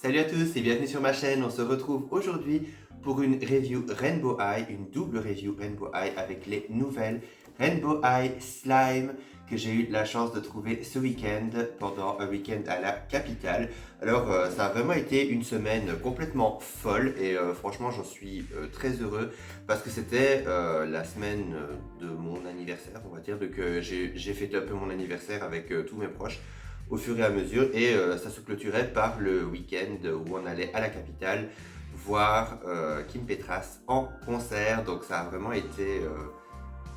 Salut à tous et bienvenue sur ma chaîne. On se retrouve aujourd'hui pour une review Rainbow High, une double review Rainbow High avec les nouvelles Rainbow High Slime que j'ai eu la chance de trouver ce week-end pendant un week-end à la capitale. Alors ça a vraiment été une semaine complètement folle et franchement j'en suis très heureux parce que c'était la semaine de mon anniversaire, on va dire, donc j'ai fêté un peu mon anniversaire avec tous mes proches au fur et à mesure et ça se clôturait par le week-end où on allait à la capitale voir Kim Petras en concert. Donc ça a vraiment été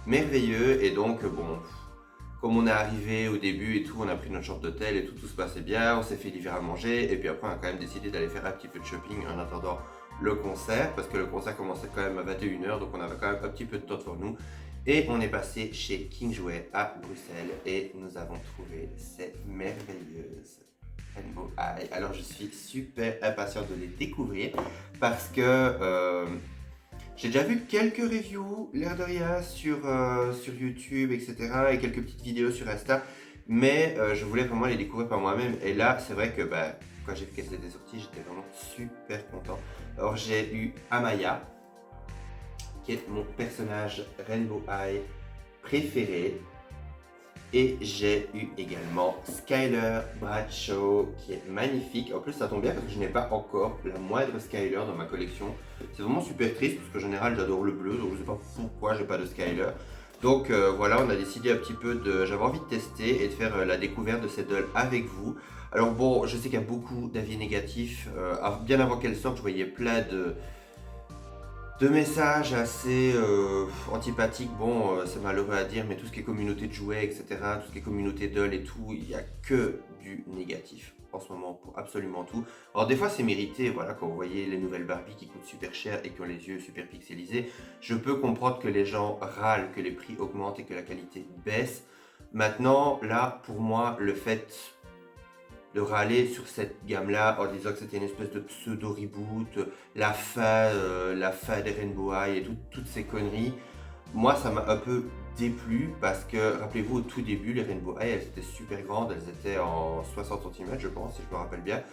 merveilleux et donc bon, comme on est arrivé au début et tout, on a pris notre chambre d'hôtel et tout se passait bien, on s'est fait livrer à manger et puis après on a quand même décidé d'aller faire un petit peu de shopping en attendant le concert parce que le concert commençait quand même à 21h, donc on avait quand même un petit peu de temps pour nous. Et on est passé chez King Jouet à Bruxelles et nous avons trouvé ces merveilleuses Rainbow High. Alors je suis super impatient de les découvrir parce que j'ai déjà vu quelques reviews, l'air de rien, sur YouTube, etc. et quelques petites vidéos sur Insta, mais je voulais vraiment les découvrir par moi-même. Et là, c'est vrai que quand j'ai vu qu'elles étaient sorties, j'étais vraiment super content. Alors j'ai eu Amaya, qui est mon personnage Rainbow High préféré. Et j'ai eu également Skyler Bradshaw qui est magnifique. En plus ça tombe bien parce que je n'ai pas encore la moindre Skyler dans ma collection. C'est vraiment super triste parce qu'en général j'adore le bleu, donc je ne sais pas pourquoi j'ai pas de Skyler. Donc voilà, on a décidé un petit peu de... J'avais envie de tester et de faire la découverte de cette doll avec vous. Alors bon, je sais qu'il y a beaucoup d'avis négatifs. Bien avant qu'elle sorte, je voyais plein de messages assez antipathiques. Bon, c'est malheureux à dire, mais tout ce qui est communauté de jouets, etc., tout ce qui est communauté doll et tout, il n'y a que du négatif en ce moment pour absolument tout. Alors des fois c'est mérité, voilà, quand vous voyez les nouvelles Barbie qui coûtent super cher et qui ont les yeux super pixelisés, je peux comprendre que les gens râlent, que les prix augmentent et que la qualité baisse. Maintenant, là, pour moi, le fait de râler sur cette gamme-là en disant que c'était une espèce de pseudo-reboot, la fin des Rainbow High et toutes ces conneries. Moi, ça m'a un peu déplu parce que, rappelez-vous, au tout début, les Rainbow High, elles étaient super grandes, elles étaient en 60 cm, je pense, si je me rappelle bien.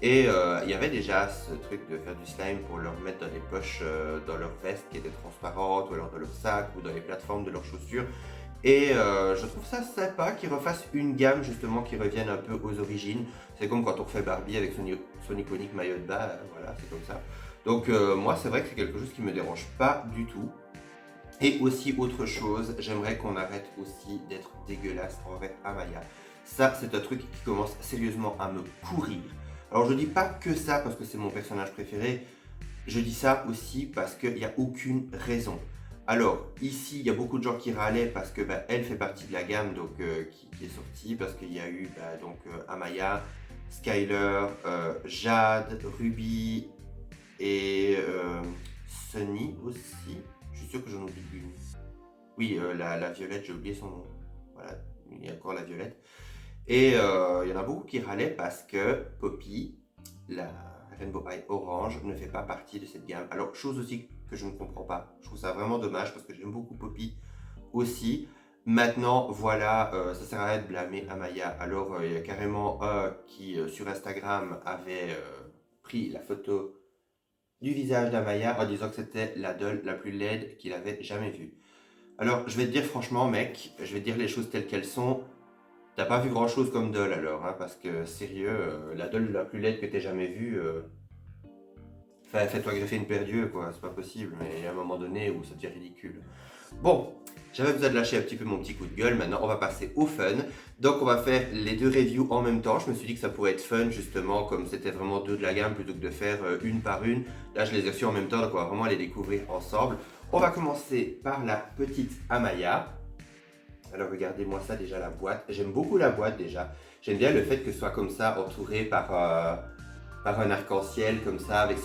Et il y avait déjà ce truc de faire du slime pour leur mettre dans les poches, dans leur veste qui étaient transparentes, ou alors dans leur sac, ou dans les plateformes de leurs chaussures. Et je trouve ça sympa qu'ils refassent une gamme justement qui revienne un peu aux origines. C'est comme quand on refait Barbie avec son iconique maillot de bain, voilà, c'est comme ça. Donc moi c'est vrai que c'est quelque chose qui me dérange pas du tout. Et aussi autre chose, j'aimerais qu'on arrête aussi d'être dégueulasse envers Amaya. Ça c'est un truc qui commence sérieusement à me courir. Alors je dis pas que ça parce que c'est mon personnage préféré, je dis ça aussi parce qu'il n'y a aucune raison. Alors, ici, il y a beaucoup de gens qui râlaient parce que elle fait partie de la gamme donc, qui est sortie, parce qu'il y a eu Amaya, Skyler, Jade, Ruby et Sunny aussi. Je suis sûr que j'en oublie une. Oui, la violette, j'ai oublié son nom. Voilà, il y a encore la violette. Et il y en a beaucoup qui râlaient parce que Poppy, la Rainbow High Orange, ne fait pas partie de cette gamme. Alors, chose aussi que je ne comprends pas. Je trouve ça vraiment dommage parce que j'aime beaucoup Poppy aussi. Maintenant, voilà, ça sert à rien de blâmer Amaya. Alors, il y a carrément un qui, sur Instagram, avait pris la photo du visage d'Amaya en disant que c'était la doll la plus laide qu'il avait jamais vue. Alors, je vais te dire franchement, mec, je vais te dire les choses telles qu'elles sont. T'as pas vu grand chose comme doll alors, hein, parce que sérieux, la doll la plus laide que t'aies jamais vue, fais-toi greffer une paire d'yeux, quoi, c'est pas possible, mais il y a un moment donné où ça devient ridicule. Bon, j'avais besoin de lâcher un petit peu mon petit coup de gueule, maintenant on va passer au fun. Donc on va faire les deux reviews en même temps, je me suis dit que ça pourrait être fun justement, comme c'était vraiment deux de la gamme plutôt que de faire une par une. Là je les ai reçus en même temps, donc on va vraiment les découvrir ensemble. On va commencer par la petite Amaya. Alors regardez-moi ça déjà, la boîte. J'aime beaucoup la boîte déjà. J'aime bien le fait que ce soit comme ça, entouré par un arc-en-ciel comme ça, avec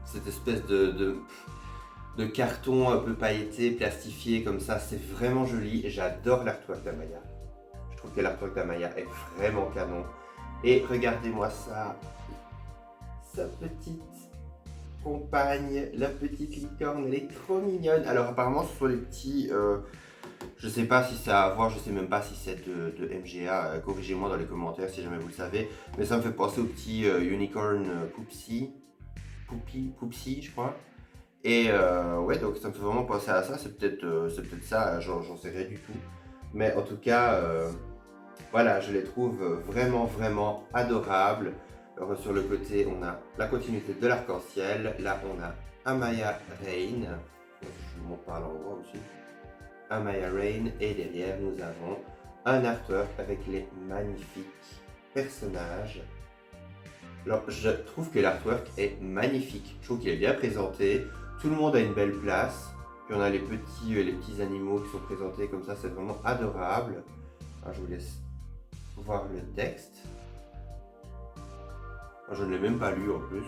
cette espèce de carton un peu pailleté, plastifié comme ça. C'est vraiment joli et j'adore l'artwork d'Amaya. Je trouve que l'artwork d'Amaya est vraiment canon. Et regardez-moi ça, sa petite compagne, la petite licorne, elle est trop mignonne. Alors apparemment ce sont les petits... Je sais pas si ça a à voir, je sais même pas si c'est de MGA. Corrigez-moi dans les commentaires si jamais vous le savez. Mais ça me fait penser au petit Unicorn Poopsie, je crois. Et ouais, donc ça me fait vraiment penser à ça. C'est peut-être ça, j'en sais rien du tout. Mais en tout cas, voilà, je les trouve vraiment, vraiment adorables. Alors, sur le côté, on a la continuité de l'arc-en-ciel. Là, on a Amaya Rain. Je vous montre par l'endroit aussi. Amaya Rain. Et derrière, nous avons un artwork avec les magnifiques personnages. Alors, je trouve que l'artwork est magnifique. Je trouve qu'il est bien présenté. Tout le monde a une belle place. Puis on a les petits animaux qui sont présentés comme ça. C'est vraiment adorable. Alors, je vous laisse voir le texte. Je ne l'ai même pas lu en plus.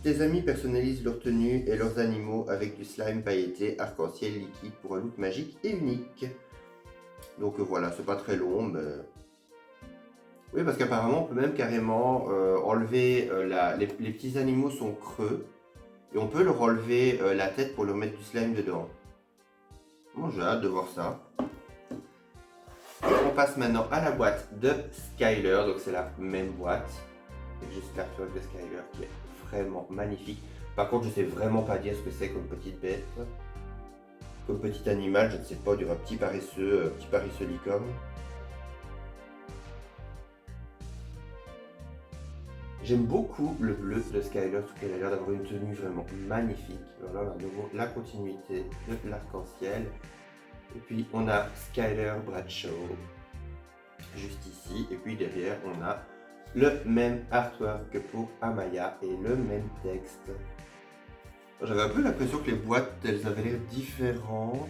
Tes amis personnalisent leur tenue et leurs animaux avec du slime pailleté arc-en-ciel liquide pour un look magique et unique. Donc voilà, c'est pas très long, mais... Oui, parce qu'apparemment, on peut même carrément enlever... les petits animaux sont creux. Et on peut leur enlever la tête pour leur mettre du slime dedans. Bon, j'ai hâte de voir ça. Et on passe maintenant à la boîte de Skyler. Donc c'est la même boîte. Et juste l'artwork de Skyler qui est vraiment magnifique. Par contre, je sais vraiment pas dire ce que c'est comme petite bête. Comme petit animal, je ne sais pas, du petit paresseux licorne. J'aime beaucoup le bleu de Skyler, parce qu'elle a l'air d'avoir une tenue vraiment magnifique. Voilà, on a de nouveau la continuité de l'arc-en-ciel. Et puis on a Skyler Bradshaw, juste ici. Et puis derrière, on a le même artwork que pour Amaya et le même texte. J'avais un peu l'impression que les boîtes, elles avaient l'air différentes.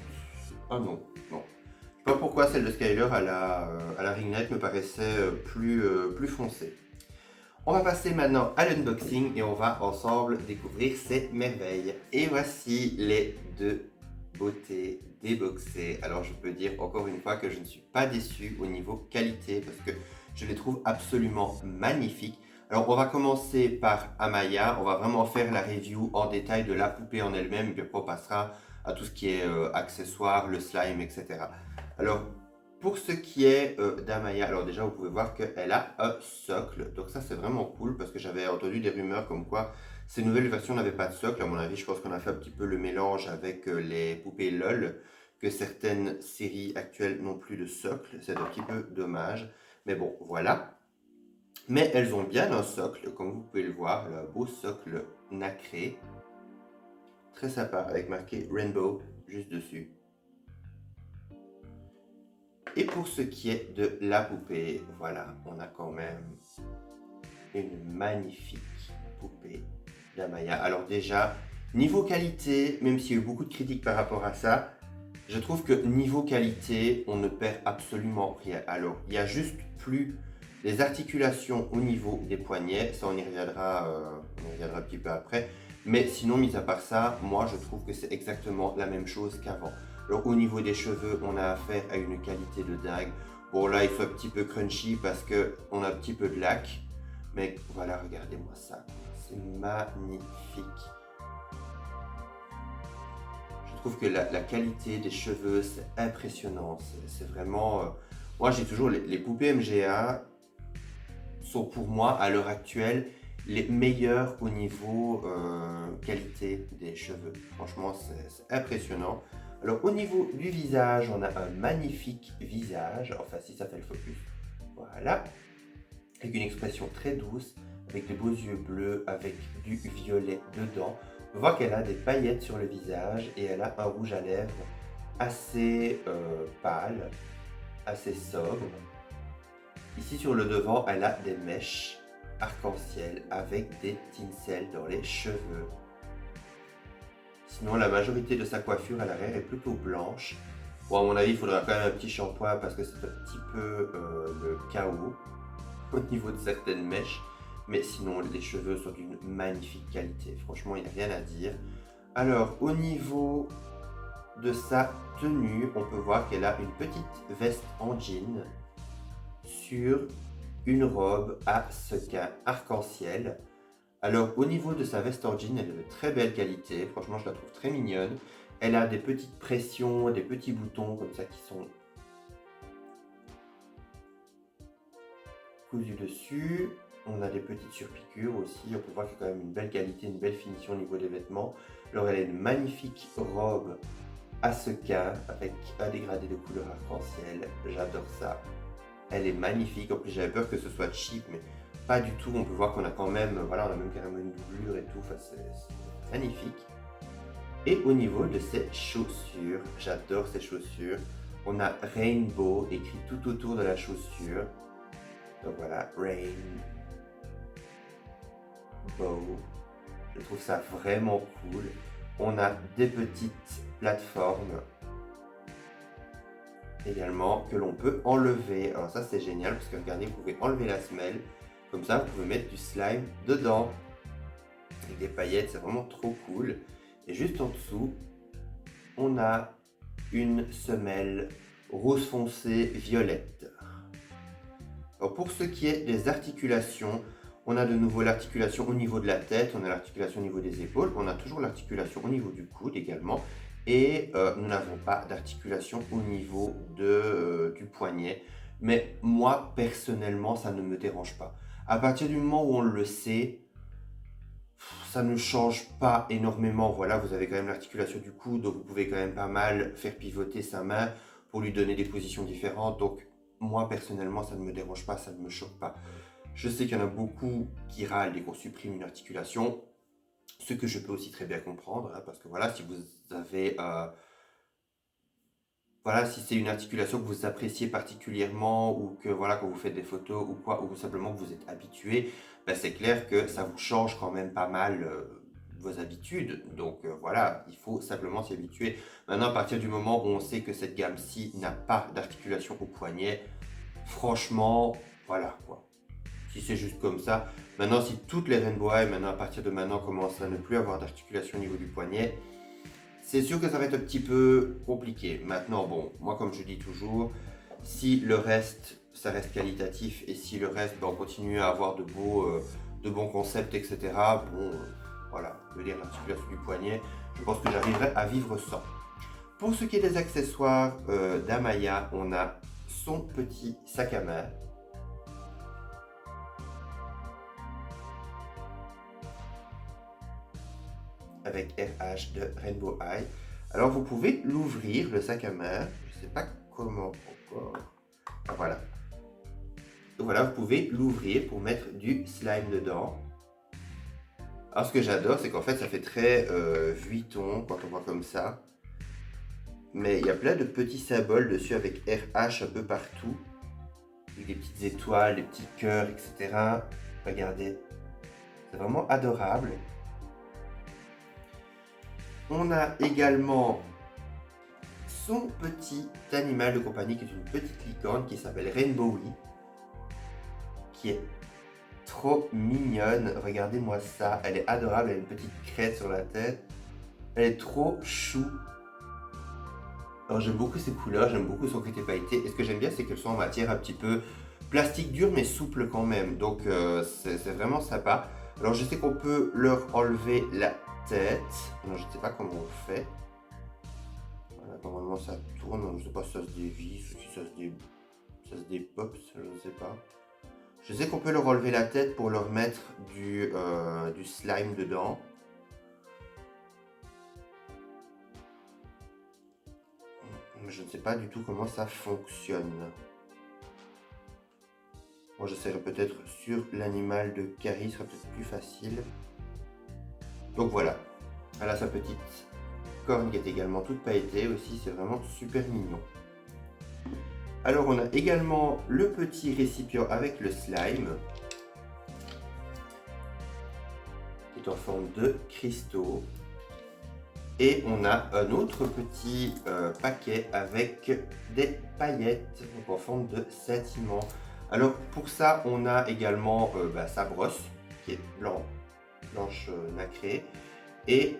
Ah non, non. Je sais pas pourquoi celle de Skyler à la ringlette me paraissait plus foncée. On va passer maintenant à l'unboxing et on va ensemble découvrir ces merveilles. Et voici les deux beautés déboxées. Alors je peux dire encore une fois que je ne suis pas déçu au niveau qualité parce que je les trouve absolument magnifiques. Alors on va commencer par Amaya, on va vraiment faire la review en détail de la poupée en elle-même et puis après on passera à tout ce qui est accessoires, le slime, etc. Alors pour ce qui est d'Amaya, alors déjà vous pouvez voir qu'elle a un socle, donc ça c'est vraiment cool parce que j'avais entendu des rumeurs comme quoi ces nouvelles versions n'avaient pas de socle. À mon avis, je pense qu'on a fait un petit peu le mélange avec les poupées LOL, que certaines séries actuelles n'ont plus de socle, c'est un petit peu dommage, mais bon voilà. Mais elles ont bien un socle, comme vous pouvez le voir, un beau socle nacré, très sympa avec marqué Rainbow juste dessus. Et pour ce qui est de la poupée, voilà, on a quand même une magnifique poupée d'Amaya. Alors déjà, niveau qualité, même s'il y a eu beaucoup de critiques par rapport à ça, je trouve que niveau qualité, on ne perd absolument rien. Alors, il y a juste plus les articulations au niveau des poignets, ça on y reviendra un petit peu après. Mais sinon, mis à part ça, moi je trouve que c'est exactement la même chose qu'avant. Alors au niveau des cheveux, on a affaire à une qualité de dingue. Bon là, il faut un petit peu crunchy parce qu'on a un petit peu de lac. Mais voilà, regardez-moi ça. C'est magnifique. Je trouve que la qualité des cheveux, c'est impressionnant. C'est vraiment... Moi, j'ai toujours... Les poupées MGA sont pour moi, à l'heure actuelle, les meilleures au niveau qualité des cheveux. Franchement, c'est impressionnant. Alors au niveau du visage, on a un magnifique visage, enfin si ça fait le focus, voilà, avec une expression très douce, avec des beaux yeux bleus, avec du violet dedans. On voit qu'elle a des paillettes sur le visage et elle a un rouge à lèvres assez pâle, assez sobre. Ici sur le devant, elle a des mèches arc-en-ciel avec des tinsels dans les cheveux. Sinon, la majorité de sa coiffure à l'arrière est plutôt blanche. Bon, à mon avis, il faudra quand même un petit shampoing parce que c'est un petit peu le chaos au niveau de certaines mèches. Mais sinon, les cheveux sont d'une magnifique qualité. Franchement, il n'y a rien à dire. Alors, au niveau de sa tenue, on peut voir qu'elle a une petite veste en jean sur une robe à sequins arc-en-ciel Alors au niveau de sa veste en jean, elle est de très belle qualité, franchement je la trouve très mignonne. Elle a des petites pressions, des petits boutons comme ça qui sont cousus dessus. On a des petites surpiqûres aussi, on peut voir qu'il y a quand même une belle qualité, une belle finition au niveau des vêtements. Alors elle a une magnifique robe à sequins avec un dégradé de couleur arc-en-ciel, j'adore ça. Elle est magnifique, en plus j'avais peur que ce soit cheap, mais pas du tout. On peut voir qu'on a quand même, voilà, on a même carrément une doublure et tout, enfin, c'est magnifique. Et au niveau de ses chaussures, j'adore ces chaussures. On a Rainbow écrit tout autour de la chaussure. Donc voilà, Rainbow. Je trouve ça vraiment cool. On a des petites plateformes également que l'on peut enlever. Alors ça c'est génial parce que regardez, vous pouvez enlever la semelle. Comme ça, vous pouvez mettre du slime dedans. Avec des paillettes, c'est vraiment trop cool. Et juste en dessous, on a une semelle rose foncé violette. Alors pour ce qui est des articulations, on a de nouveau l'articulation au niveau de la tête, on a l'articulation au niveau des épaules, on a toujours l'articulation au niveau du coude également. Et nous n'avons pas d'articulation au niveau du poignet. Mais moi, personnellement, ça ne me dérange pas. À partir du moment où on le sait, ça ne change pas énormément. Voilà, vous avez quand même l'articulation du coude, donc vous pouvez quand même pas mal faire pivoter sa main pour lui donner des positions différentes. Donc moi, personnellement, ça ne me dérange pas, ça ne me choque pas. Je sais qu'il y en a beaucoup qui râlent et qu'on supprime une articulation, ce que je peux aussi très bien comprendre, hein, parce que voilà, si vous avez... voilà, si c'est une articulation que vous appréciez particulièrement ou que voilà, quand vous faites des photos ou quoi, ou simplement que vous êtes habitué, ben, c'est clair que ça vous change quand même pas mal vos habitudes. Donc voilà, il faut simplement s'y habituer. Maintenant, à partir du moment où on sait que cette gamme-ci n'a pas d'articulation au poignet, franchement, voilà quoi. Si c'est juste comme ça. Maintenant, si toutes les Rainbow High, maintenant, à partir de maintenant, commencent à ne plus avoir d'articulation au niveau du poignet, c'est sûr que ça va être un petit peu compliqué. Maintenant, bon, moi comme je dis toujours, si le reste, ça reste qualitatif et si le reste, ben, on continue à avoir de bons concepts, etc. Bon, voilà, je veux dire l'articulation du poignet, je pense que j'arriverai à vivre sans. Pour ce qui est des accessoires d'Amaya, on a son petit sac à main. Avec RH de Rainbow High. Alors vous pouvez l'ouvrir, le sac à main. Je ne sais pas comment encore. Ah, voilà. Donc voilà, vous pouvez l'ouvrir pour mettre du slime dedans. Alors ce que j'adore, c'est qu'en fait ça fait très vuitton quand on voit comme ça. Mais il y a plein de petits symboles dessus avec RH un peu partout. Avec des petites étoiles, des petits cœurs, etc. Regardez. C'est vraiment adorable. On a également son petit animal de compagnie qui est une petite licorne qui s'appelle Rainbowie, qui est trop mignonne. Regardez-moi ça, elle est adorable, elle a une petite crête sur la tête. Elle est trop chou. Alors j'aime beaucoup ses couleurs, j'aime beaucoup son côté pailleté. Et ce que j'aime bien, c'est qu'elles sont en matière un petit peu plastique dur mais souple quand même. Donc c'est vraiment sympa. Alors je sais qu'on peut leur enlever la tête. Non, je ne sais pas comment on fait. Voilà, normalement ça tourne. Je ne sais pas si ça se dévisse ou si ça se dépop, je ne sais pas. Je sais qu'on peut leur enlever la tête pour leur mettre du slime dedans. Je ne sais pas du tout comment ça fonctionne. Moi j'essaierai peut-être sur l'animal de Carrie, ce sera peut-être plus facile. Donc voilà, elle a sa petite corne qui est également toute pailletée aussi, c'est vraiment super mignon. Alors on a également le petit récipient avec le slime, qui est en forme de cristaux. Et on a un autre petit paquet avec des paillettes donc en forme de scintillement. Alors pour ça, on a également sa brosse qui est blanche nacrée. Et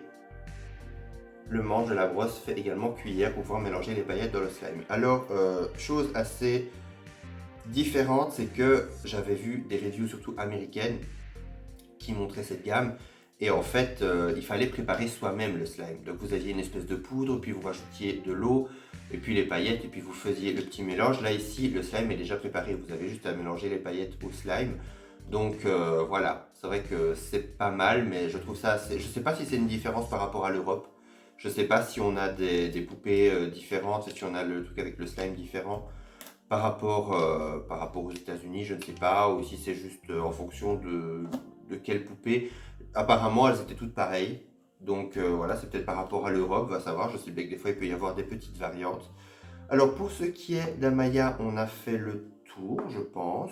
le manche de la brosse fait également cuillère pour pouvoir mélanger les paillettes dans le slime. Alors, chose assez différente, c'est que j'avais vu des reviews surtout américaines qui montrait cette gamme. Et en fait, il fallait préparer soi-même le slime. Donc vous aviez une espèce de poudre, puis vous rajoutiez de l'eau, et puis les paillettes, et puis vous faisiez le petit mélange. Là ici, le slime est déjà préparé. Vous avez juste à mélanger les paillettes au slime. Donc voilà, c'est vrai que c'est pas mal, mais je trouve ça assez... Je sais pas si c'est une différence par rapport à l'Europe. Je sais pas si on a des poupées différentes, si on a le truc avec le slime différent par rapport aux États-Unis, je ne sais pas, ou si c'est juste en fonction de quelle poupée. Apparemment, elles étaient toutes pareilles. Donc voilà, c'est peut-être par rapport à l'Europe, va savoir. Je sais bien que des fois, il peut y avoir des petites variantes. Alors pour ce qui est d'Amaya, on a fait le tour, je pense.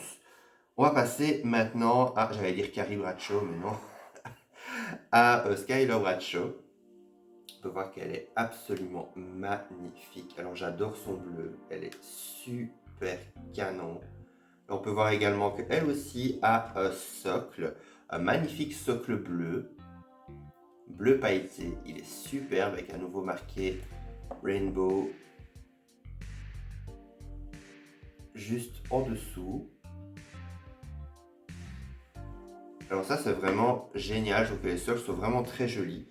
On va passer maintenant à, j'allais dire Carrie Bradshaw, mais non, à Skylar Bradshaw. On peut voir qu'elle est absolument magnifique. Alors j'adore son bleu, elle est super canon. On peut voir également qu'elle aussi a un socle, un magnifique socle bleu, bleu pailleté. Il est superbe avec à nouveau marqué Rainbow juste en dessous. Alors ça c'est vraiment génial, je trouve que les socles sont vraiment très jolis.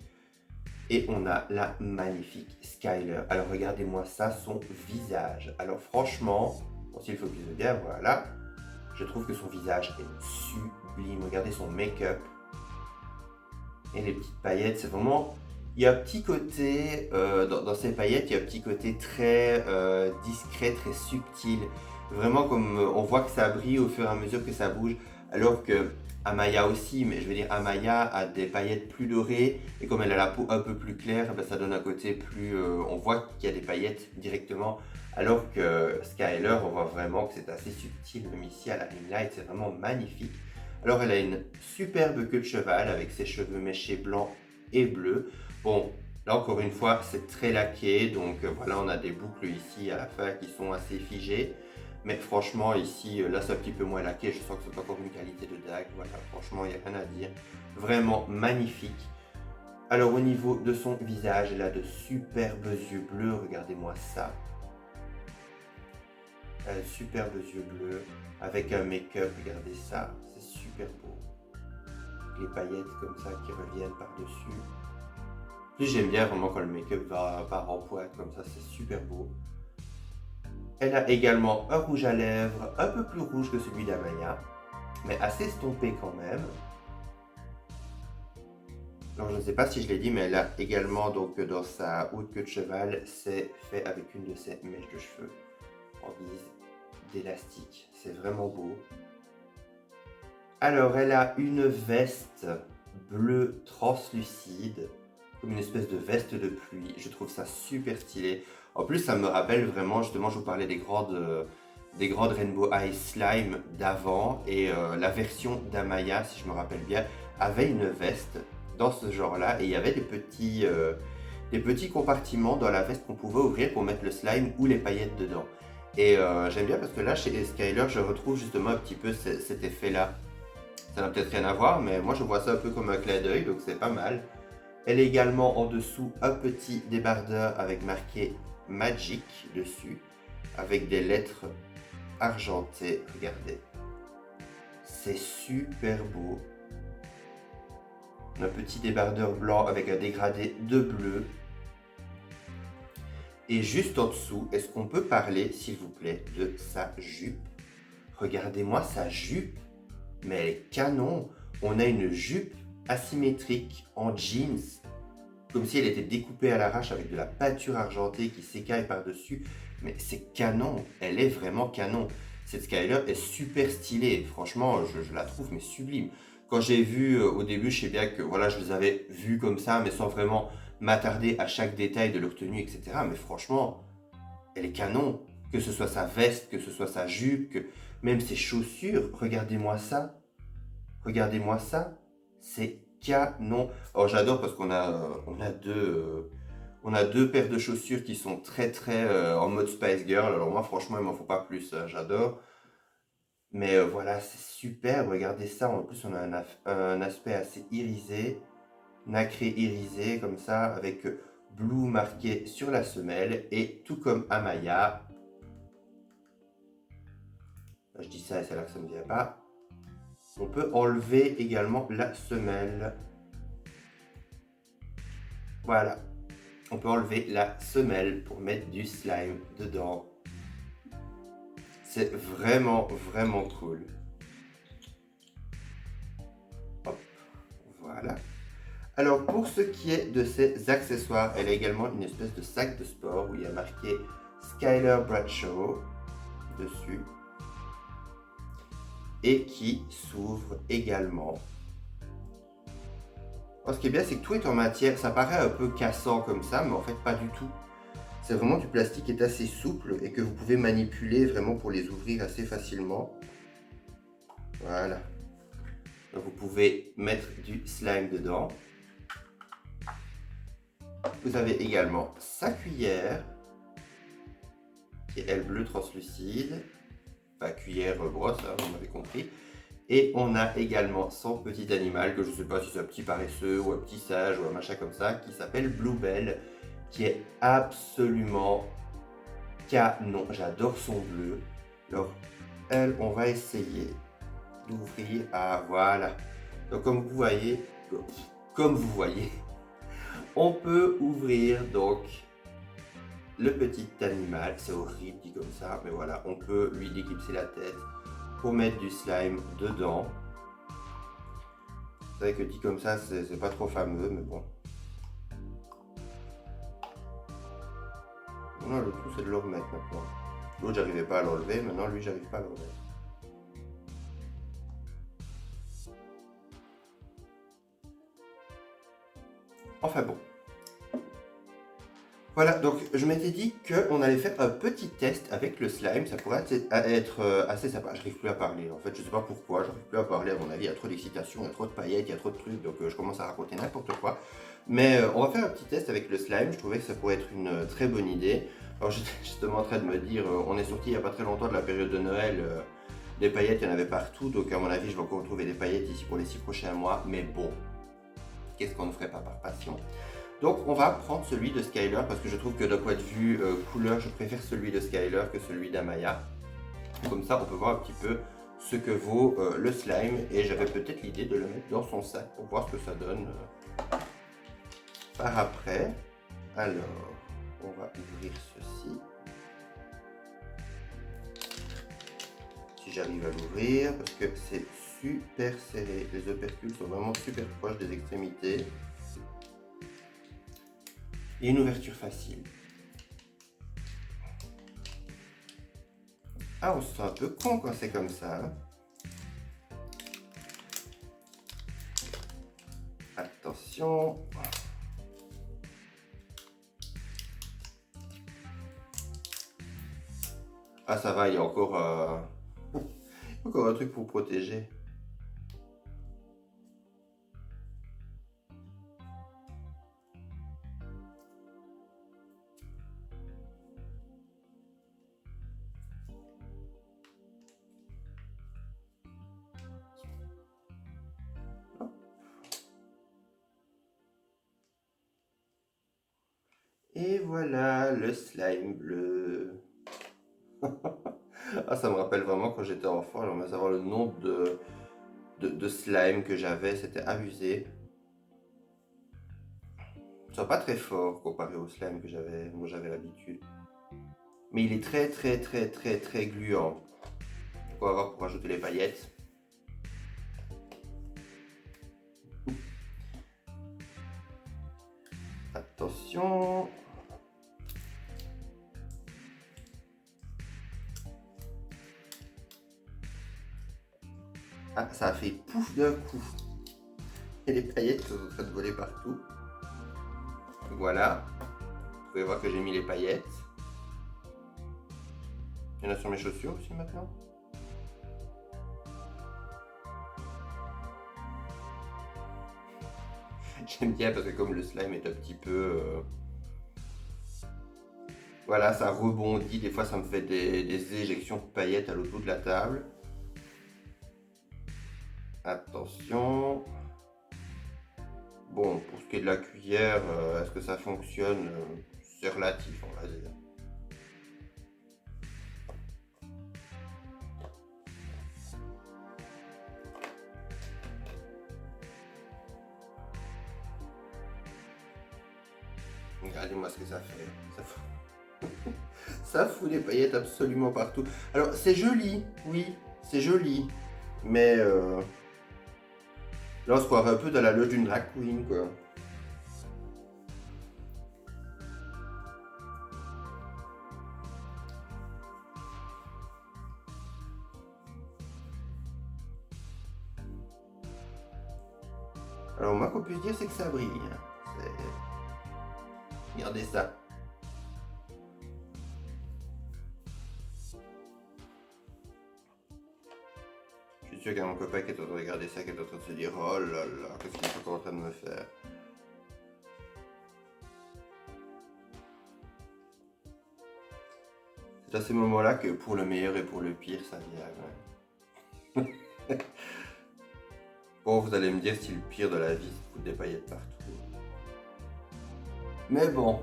Et on a la magnifique Skylar. Alors regardez-moi ça, son visage. Alors franchement, bon, s'il focus bien, voilà. Je trouve que son visage est sublime. Regardez son make-up. Et les petites paillettes, c'est vraiment... Il y a un petit côté, dans ces paillettes, il y a un petit côté très discret, très subtil. Vraiment comme on voit que ça brille au fur et à mesure que ça bouge. Alors que Amaya aussi, mais je veux dire Amaya a des paillettes plus dorées. Et comme elle a la peau un peu plus claire, ben, ça donne un côté plus... on voit qu'il y a des paillettes directement. Alors que Skylar, on voit vraiment que c'est assez subtil. Même ici à la ring light, c'est vraiment magnifique. Alors elle a une superbe queue de cheval avec ses cheveux méchés blancs et bleus. Bon, là encore une fois, c'est très laqué, donc voilà, on a des boucles ici à la fin qui sont assez figées. Mais franchement, ici, là, c'est un petit peu moins laqué. Je sens que c'est encore une qualité de dague. Voilà, franchement, il n'y a rien à dire. Vraiment magnifique. Alors, au niveau de son visage, elle a de superbes yeux bleus. Regardez-moi ça. Elle a de superbes yeux bleus avec un make-up. Regardez ça. C'est super beau. Les paillettes comme ça qui reviennent par-dessus. Puis j'aime bien vraiment quand le make-up part en pointe comme ça, c'est super beau. Elle a également un rouge à lèvres un peu plus rouge que celui d'Amaya, mais assez estompé quand même. Alors je ne sais pas si je l'ai dit, mais elle a également donc dans sa haute queue de cheval, c'est fait avec une de ses mèches de cheveux en guise d'élastique. C'est vraiment beau. Alors elle a une veste bleue translucide, comme une espèce de veste de pluie. Je trouve ça super stylé. En plus, ça me rappelle vraiment, justement, je vous parlais des grandes Rainbow High Slime d'avant. Et la version d'Amaya, si je me rappelle bien, avait une veste dans ce genre-là. Et il y avait des petits compartiments dans la veste qu'on pouvait ouvrir pour mettre le slime ou les paillettes dedans. Et j'aime bien parce que là, chez Skylar, je retrouve justement un petit peu cet effet-là. Ça n'a peut-être rien à voir, mais moi, je vois ça un peu comme un clin d'œil, donc c'est pas mal. Elle a également en dessous un petit débardeur avec marqué Magic dessus, avec des lettres argentées. Regardez, c'est super beau. Un petit débardeur blanc avec un dégradé de bleu. Et juste en dessous, est-ce qu'on peut parler, s'il vous plaît, de sa jupe? Regardez-moi sa jupe, mais elle est canon. On a une jupe asymétrique en jeans, comme si elle était découpée à l'arrache avec de la peinture argentée qui s'écaille par-dessus. Mais c'est canon, elle est vraiment canon. Cette Skylar est super stylée, franchement, je la trouve mais sublime. Quand j'ai vu au début, je sais bien que voilà, je les avais vus comme ça, mais sans vraiment m'attarder à chaque détail de leur tenue, etc. Mais franchement, elle est canon. Que ce soit sa veste, que ce soit sa jupe, que même ses chaussures, regardez-moi ça. Regardez-moi ça, c'est canon. Oh, j'adore parce on a deux paires de chaussures qui sont très en mode Spice Girl. Alors moi, franchement, il m'en faut pas plus, hein, j'adore. Mais voilà, c'est super. Regardez ça. En plus, on a un aspect assez irisé, nacré irisé comme ça, avec blue marqué sur la semelle et tout comme Amaya. Je dis ça et c'est là que ça ne vient pas. On peut enlever également la semelle. Voilà. On peut enlever la semelle pour mettre du slime dedans. C'est vraiment, vraiment cool. Hop, voilà. Alors pour ce qui est de ses accessoires, elle a également une espèce de sac de sport où il y a marqué Skyler Bradshaw dessus et qui s'ouvre également. Alors, ce qui est bien, c'est que tout est en matière, ça paraît un peu cassant comme ça, mais en fait pas du tout. C'est vraiment du plastique qui est assez souple et que vous pouvez manipuler vraiment pour les ouvrir assez facilement. Voilà. Donc vous pouvez mettre du slime dedans. Vous avez également sa cuillère, qui est elle bleue translucide. Enfin, cuillère brosse, hein, vous m'avez compris. Et on a également son petit animal, que je ne sais pas si c'est un petit paresseux ou un petit sage ou un machin comme ça, qui s'appelle Bluebell, qui est absolument canon. J'adore son bleu. Alors, elle, on va essayer d'ouvrir. Ah, voilà. Donc, comme vous voyez, on peut ouvrir donc le petit animal. C'est horrible dit comme ça, mais voilà, on peut lui déclipser la tête pour mettre du slime dedans. C'est vrai que dit comme ça, c'est pas trop fameux, mais bon. Non, le tout c'est de le remettre maintenant. L'autre j'arrivais pas à l'enlever, maintenant lui j'arrive pas à l'enlever. Enfin bon. Voilà, donc je m'étais dit qu'on allait faire un petit test avec le slime, ça pourrait être assez sympa. J'arrive plus à parler, en fait, je sais pas pourquoi, j'arrive plus à parler, à mon avis, il y a trop d'excitation, il y a trop de paillettes, il y a trop de trucs, donc je commence à raconter n'importe quoi. Mais on va faire un petit test avec le slime, je trouvais que ça pourrait être une très bonne idée. Alors j'étais justement en train de me dire, on est sorti il n'y a pas très longtemps de la période de Noël, des paillettes, il y en avait partout, donc à mon avis, je vais encore retrouver des paillettes ici pour les 6 prochains mois, mais bon, qu'est-ce qu'on ne ferait pas par passion? Donc on va prendre celui de Skyler parce que je trouve que d'un point de vue couleur, je préfère celui de Skyler que celui d'Amaya. Comme ça, on peut voir un petit peu ce que vaut le slime et j'avais peut-être l'idée de le mettre dans son sac pour voir ce que ça donne par après. Alors, on va ouvrir ceci. Si j'arrive à l'ouvrir parce que c'est super serré. Les opercules sont vraiment super proches des extrémités. Et une ouverture facile. Ah, on se sent un peu con quand c'est comme ça. Hein. Attention. Ah, ça va, il y a encore, encore un truc pour protéger. Et voilà le slime bleu. Ah, ça me rappelle vraiment quand j'étais enfant, j'aimerais savoir le nombre de slime que j'avais, c'était abusé. Ils sont pas très forts comparé au slime que j'avais, moi j'avais l'habitude. Mais il est très très très très très gluant. On va voir pour rajouter les paillettes. Attention. Ah, ça a fait pouf d'un coup. Et les paillettes sont en train de voler partout. Voilà. Vous pouvez voir que j'ai mis les paillettes. Il y en a sur mes chaussures aussi maintenant. J'aime bien parce que comme le slime est un petit peu... Voilà, ça rebondit. Des fois, ça me fait des éjections de paillettes à l'autre bout de la table. Attention. Bon, pour ce qui est de la cuillère, est-ce que ça fonctionne? C'est relatif, on va dire. Regardez-moi ce que ça fait. Ça fout des paillettes absolument partout. Alors, c'est joli, oui, c'est joli. Mais là, on se croirait un peu dans la loge d'une drag queen, quoi. Alors, moi, qu'on puisse dire, c'est que ça brille. Regardez ça. Je suis sûr qu'il y a mon copain qui est en train de regarder ça, qui est en train de se dire oh là là, qu'est-ce qu'il est encore en train de me faire. C'est à ces moments-là que pour le meilleur et pour le pire, ça vient. Ouais. Bon, vous allez me dire si le pire de la vie, c'est de foutre des paillettes partout. Mais bon.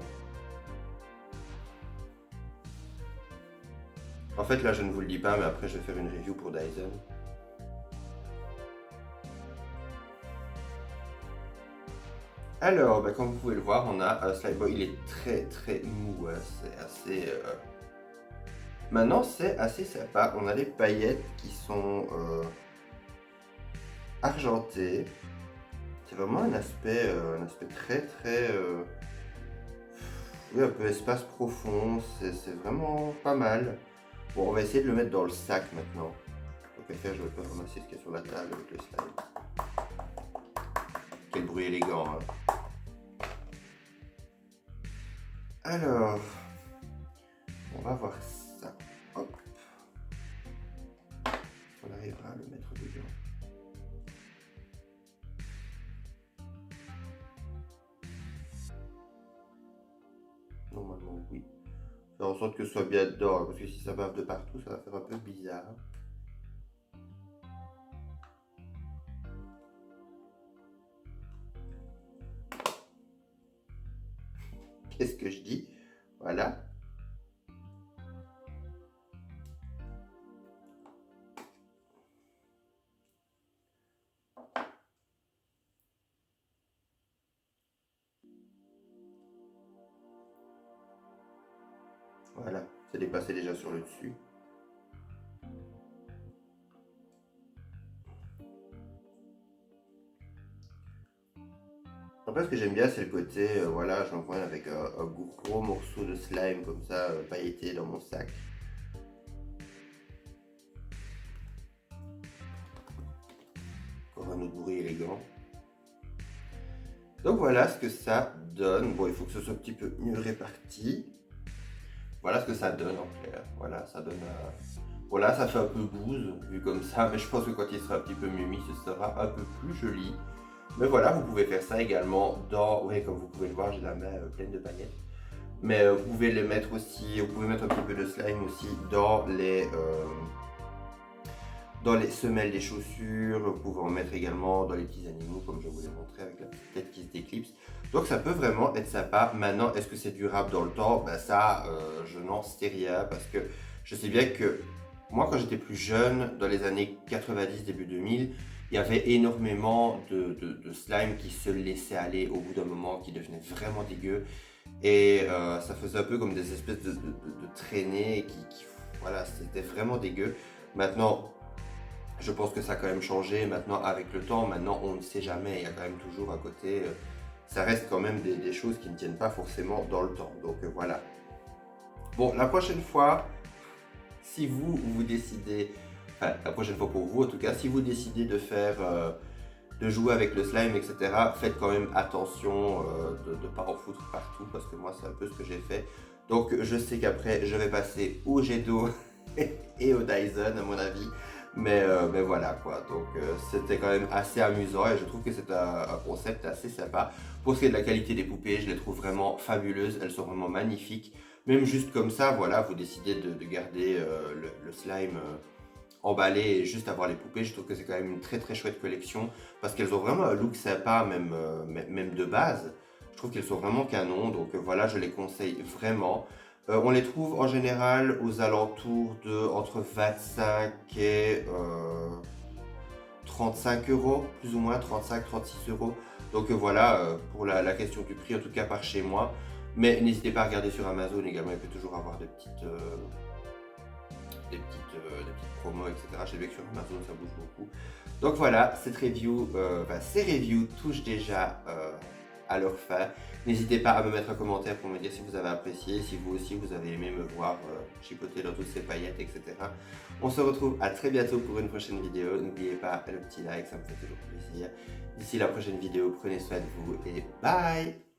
En fait, là, je ne vous le dis pas, mais après, je vais faire une review pour Dyson. Alors, comme vous pouvez le voir, on a un slime. Bon, il est très très mou, hein. C'est assez... Maintenant, c'est assez sympa. On a les paillettes qui sont argentées. C'est vraiment un aspect très très... oui, un peu espace profond. C'est vraiment pas mal. Bon, on va essayer de le mettre dans le sac maintenant. Donc, à faire, je vais pas ramasser ce qu'il y a sur la table avec le slime. Quel bruit élégant, hein. Alors, on va voir ça. Hop. On arrivera à le mettre dedans. Normalement, oui. Faire en sorte que ce soit bien dedans, parce que si ça bave de partout, ça va faire un peu bizarre. Qu'est-ce que je dis? Voilà. Voilà, c'est dépassé déjà sur le dessus. Après, ce que j'aime bien, c'est le côté, voilà, je m'envoie avec un gros morceau de slime comme ça, pailleté dans mon sac. Encore un autre bruit élégant. Donc voilà ce que ça donne. Bon, il faut que ce soit un petit peu mieux réparti. Voilà ce que ça donne en clair. Voilà, ça donne... Voilà, ça fait un peu bouse, vu comme ça, mais je pense que quand il sera un petit peu mieux mis, ce sera un peu plus joli. Mais voilà, vous pouvez faire ça également dans... Oui, comme vous pouvez le voir, j'ai la main pleine de paillettes. Mais vous pouvez le mettre aussi, vous pouvez mettre un petit peu de slime aussi dans les semelles des chaussures. Vous pouvez en mettre également dans les petits animaux, comme je vous l'ai montré avec la petite tête qui se déclipse. Donc ça peut vraiment être sympa. Maintenant, est-ce que c'est durable dans le temps? Ça, je n'en sais rien, parce que je sais bien que moi, quand j'étais plus jeune, dans les années 90, début 2000, il y avait énormément de slime qui se laissait aller au bout d'un moment, qui devenait vraiment dégueu. Et ça faisait un peu comme des espèces de traînées voilà, c'était vraiment dégueu. Maintenant, je pense que ça a quand même changé. Maintenant, avec le temps, maintenant, on ne sait jamais. Il y a quand même toujours à côté, ça reste quand même des choses qui ne tiennent pas forcément dans le temps. Donc voilà. Bon, la prochaine fois, si vous décidez, enfin la prochaine fois pour vous en tout cas, si vous décidez de faire, de jouer avec le slime, etc., faites quand même attention de ne pas en foutre partout, parce que moi c'est un peu ce que j'ai fait. Donc je sais qu'après je vais passer au jet d'eau et au Dyson à mon avis. Mais voilà quoi, donc c'était quand même assez amusant et je trouve que c'est un concept assez sympa. Pour ce qui est de la qualité des poupées, je les trouve vraiment fabuleuses, elles sont vraiment magnifiques. Même juste comme ça, voilà, vous décidez de garder le slime emballé et juste avoir les poupées. Je trouve que c'est quand même une très très chouette collection parce qu'elles ont vraiment un look sympa, même de base. Je trouve qu'elles sont vraiment canon, donc voilà, je les conseille vraiment. On les trouve en général aux alentours de entre 25 et 35 euros, plus ou moins 35-36 euros. Donc voilà, pour la question du prix, en tout cas par chez moi. Mais n'hésitez pas à regarder sur Amazon également, il peut toujours avoir des petites promos, etc. Je sais que sur Amazon ça bouge beaucoup. Donc voilà, ces reviews touchent déjà à leur fin. N'hésitez pas à me mettre un commentaire pour me dire si vous avez apprécié, si vous aussi vous avez aimé me voir chipoter dans toutes ces paillettes, etc. On se retrouve à très bientôt pour une prochaine vidéo. N'oubliez pas le petit like, ça me fait toujours plaisir. D'ici la prochaine vidéo, prenez soin de vous et bye!